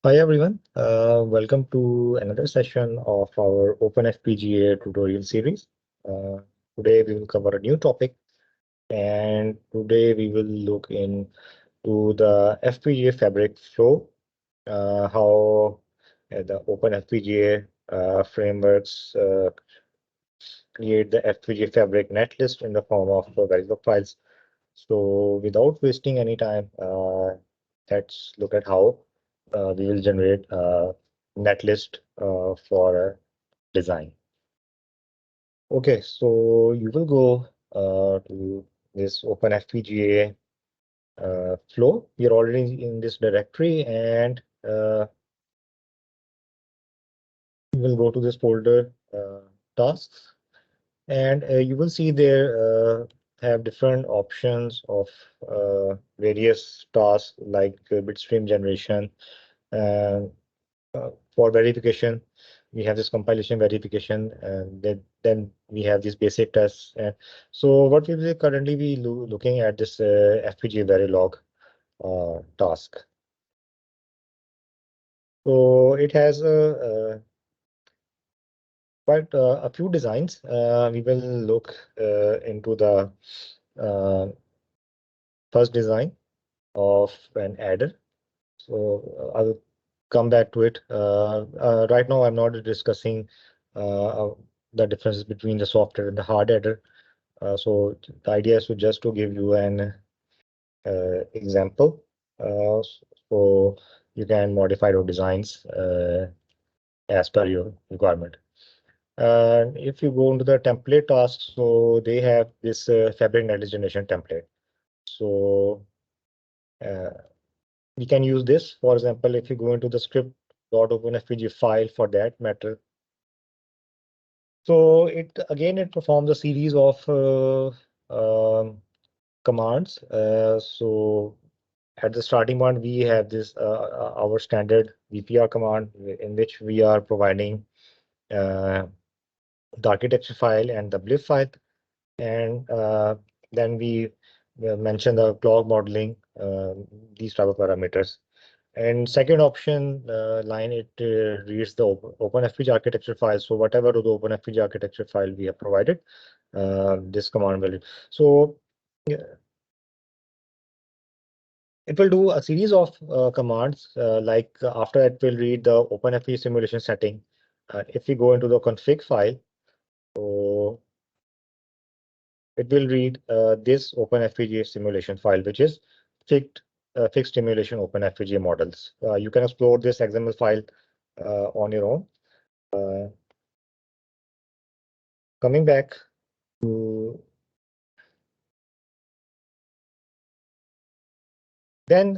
Hi everyone, welcome to another session of our Open FPGA tutorial series. Uh, Today we will cover a new topic, and today we will look into the FPGA fabric flow, how the Open FPGA frameworks create the FPGA fabric netlist in the form of variable files. So without wasting any time, let's look at how we will generate a netlist for a design. Okay, so you will go to this Open FPGA flow. You're already in this directory, and you will go to this folder tasks, and you will see there have different options of various tasks like bitstream generation. And for verification, we have this compilation verification, and then we have these basic tests. And so what we will currently be looking at this FPGA Verilog task. So it has quite a few designs. We will look into the uh, first design of an adder. So I'll come back to it. Right now, I'm not discussing the differences between the software and the hard adder. So the idea is to just to give you an example. So you can modify your designs as per your requirement. And if you go into the template tasks, so they have this fabric net generation template. So uh, we can use this. For example, if you go into the script.openfpg file for that matter. So it performs a series of commands. So at the starting point, we have this our standard VPR command in which we are providing the architecture file and the blip file, and then we mention the clock modeling, these type of parameters. And second option line, it reads the open FPGA architecture file. So whatever the open FPGA architecture file we have provided, this command will. So yeah, it will do a series of commands. Like after it will read the open FPGA simulation setting. If we go into the config file, so it will read this open FPGA simulation file, which is fixed simulation open FPGA models. You can explore this XML file on your own. Uh, Coming back to then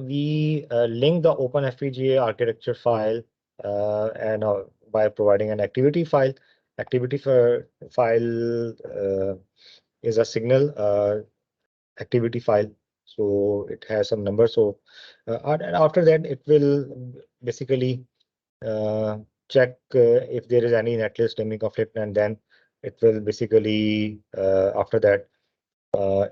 we link the open FPGA architecture file and by providing an activity file. Activity for file is a signal activity file. So it has some numbers. So and after that, it will basically check if there is any netlist naming conflict, and then it will basically after that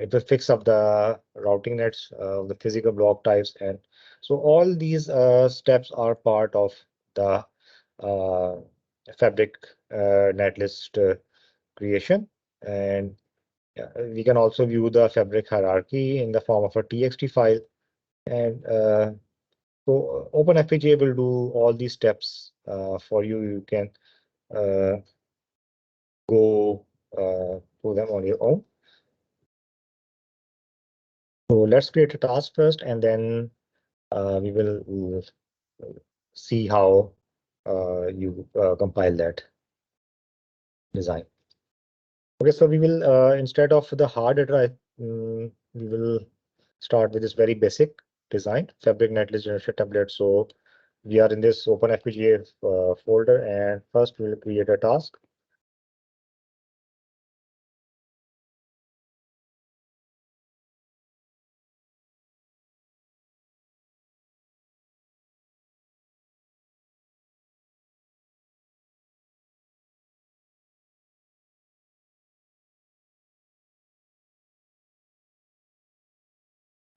it will fix up the routing nets, the physical block types, and so all these steps are part of the uh, fabric netlist creation. And we can also view the fabric hierarchy in the form of a txt file. And so OpenFPGA will do all these steps for you. You can uh, go through them on your own. So let's create a task first, and then we'll see how you compile that design. Okay, so we will instead of the hard data, we will start with this very basic design, fabric netlist generation template. So we are in this open FPGA folder, and first we'll create a task.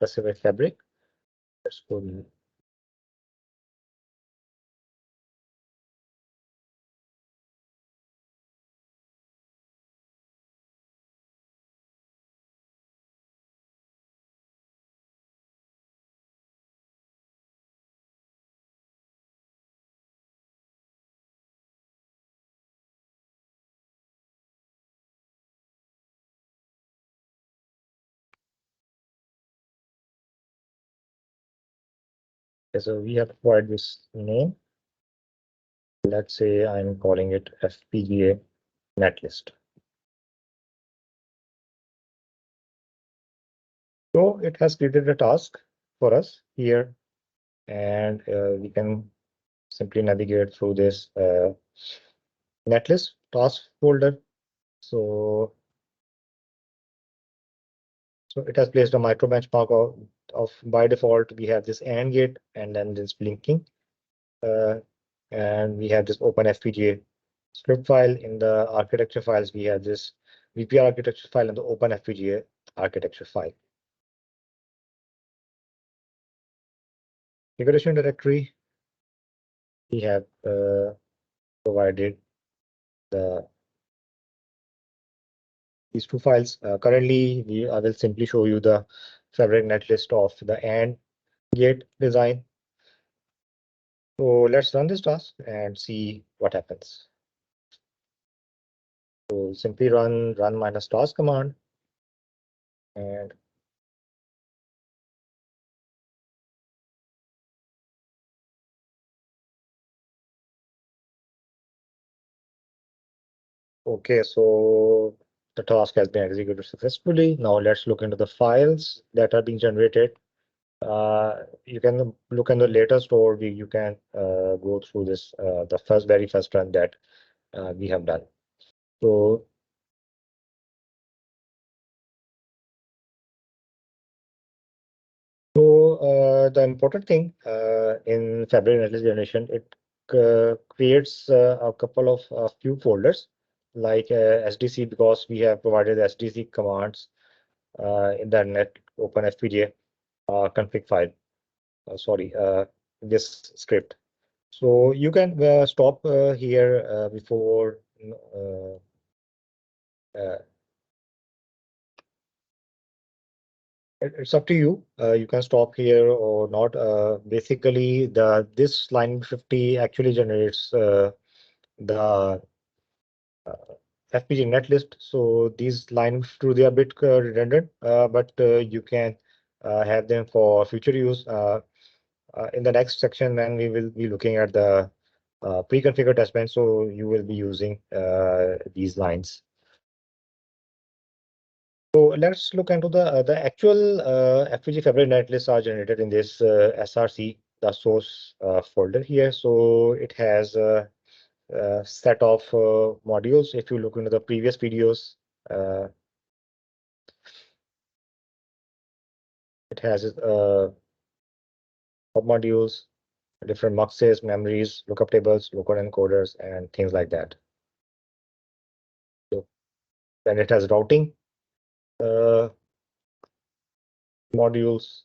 Specify fabric. Let's go. So we have to provide this name. Let's say I'm calling it FPGA Netlist. So it has created a task for us here, and we can simply navigate through this Netlist task folder. So, so it has placed a micro benchmark of by default, we have this AND gate and then this blinking. And we have this open FPGA script file. In the architecture files, we have this VPR architecture file and the open FPGA architecture file. Configuration directory, we have provided these two files. Currently, I will simply show you the fabric netlist of the AND gate design. So let's run this task and see what happens. So simply run minus task command, and okay, so the task has been executed successfully. Now let's look into the files that are being generated. You can look in the latest, or you can go through this the very first run that we have done. So the important thing in Fabric Analysis generation, it creates a couple of few folders like SDC, because we have provided SDC commands in the net open FPGA config file. Sorry, this script. So you can stop here before uh, it's up to you. You can stop here or not. Basically, this line 50 actually generates the FPGA netlist. So these line 50 they are a bit redundant, but you can have them for future use. In the next section, then we will be looking at the pre-configured testbed. So you will be using these lines. So let's look into the actual FPGA Fabric netlists are generated in this SRC, the source folder here. So it has a set of modules. If you look into the previous videos, uh, it has hub modules, different muxes, memories, lookup tables, lookup encoders, and things like that. So then it has routing uh, modules,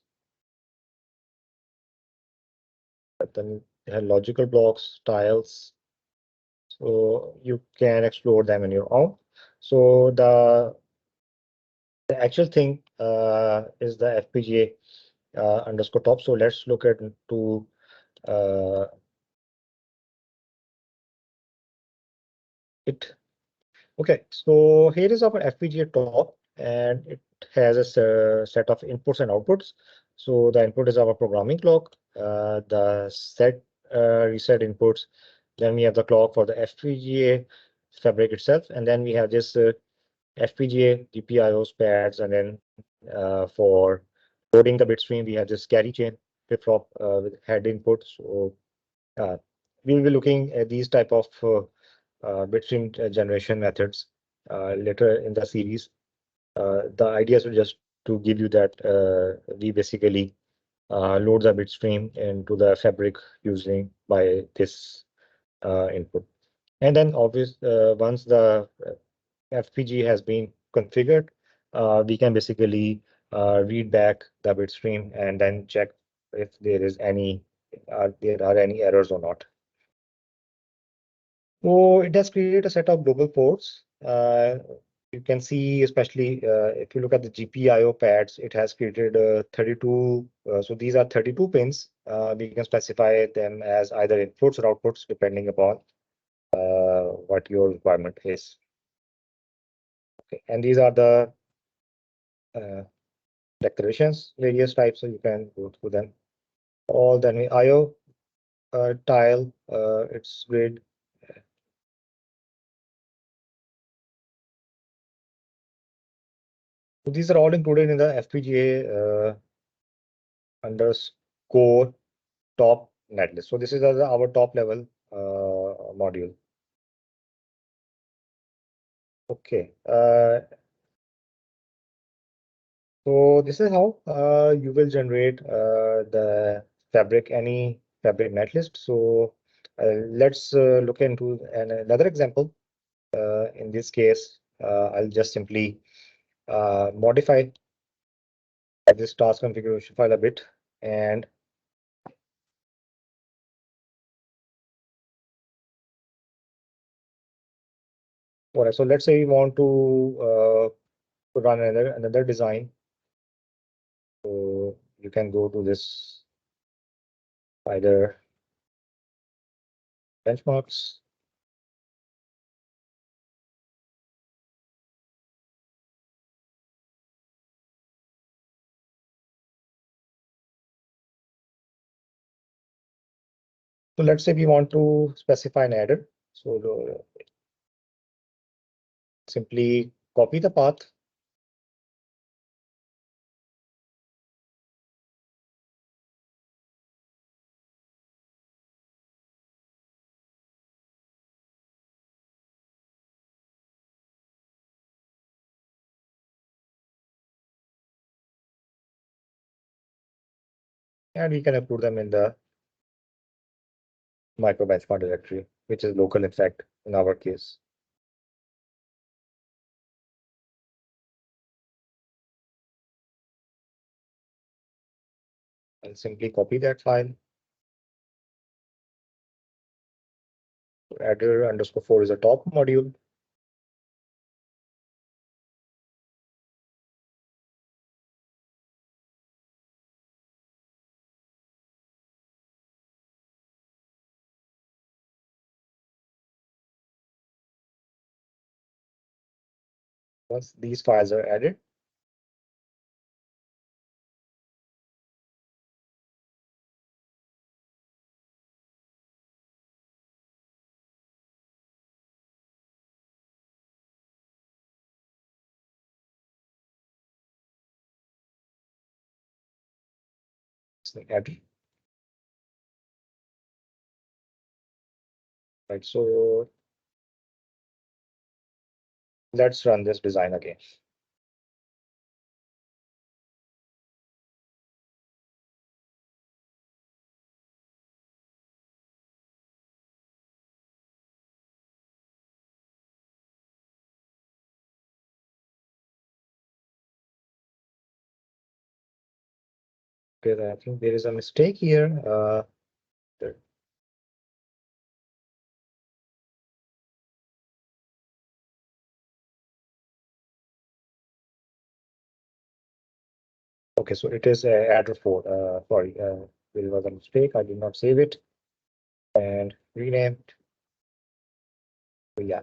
then it has logical blocks, tiles. So you can explore them on your own. So the actual thing is the FPGA underscore top. So let's look at to it. Okay, so here is our FPGA top, and it has a set of inputs and outputs. So the input is our programming clock, the set reset inputs. Then we have the clock for the FPGA fabric itself, and then we have this FPGA GPIOs pads, and then for loading the bit stream, we have this carry chain flip-flop with head inputs. So uh, we will be looking at these type of bitstream generation methods later in the series. The idea is just to give you that we basically load the bitstream into the fabric using by this input. And then once the FPG has been configured, we can basically read back the bitstream and then check if there are any errors or not. So it has created a set of global ports. You can see, especially if you look at the GPIO pads, it has created 32. So these are 32 pins. We can specify them as either inputs or outputs, depending upon what your requirement is. Okay. And these are the uh, declarations, various types, so you can go through them. all the IO tile, its grid. So these are all included in the FPGA underscore top netlist. So this is our top level module. Okay. So this is how you will generate any fabric netlist. So let's look into another example. In this case, I'll just simply modify this task configuration file a bit. And all right, so let's say we want to run another design. So you can go to this either benchmarks. So let's say we want to specify an adder. So simply copy the path. And we can upload them in the micro benchmark directory, which is local, in fact, in our case. I'll simply copy that file. Adder underscore 4 is a top module. Once these files are added, it's the adder. Right, so let's run this design again. Okay, I think there is a mistake here. There- okay, so it is adder 4. Sorry, there was a mistake. I did not save it and renamed. So yeah.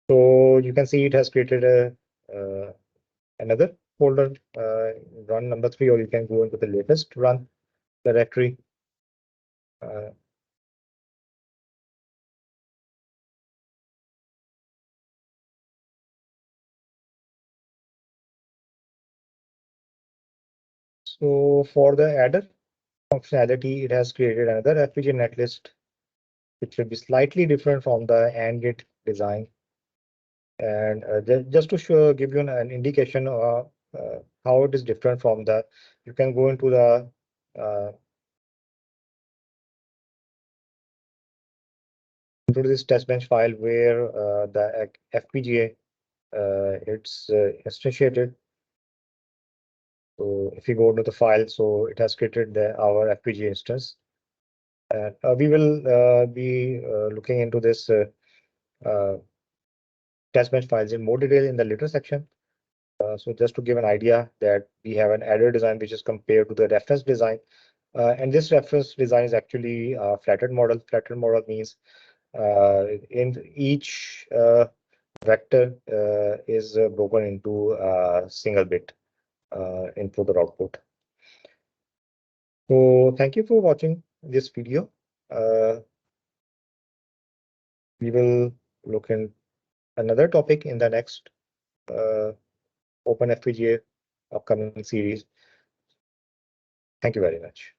So you can see it has created another folder, run number 3, or you can go into the latest run directory. Uh, so for the adder functionality, it has created another FPGA netlist, which will be slightly different from the AND gate design. And just to give you an indication how it is different from you can go into uh, this test bench file where the FPGA it's instantiated. So if you go to the file, so it has created our FPGA instance. And we will be looking into this uh, test bench files in more detail in the later section. So just to give an idea that we have an adder design which is compared to the reference design. And this reference design is actually a flattered model. Flattered model means in each vector is broken into a single bit input or output. So thank you for watching this video. We will look in another topic in the next Open FPGA upcoming series. Thank you very much.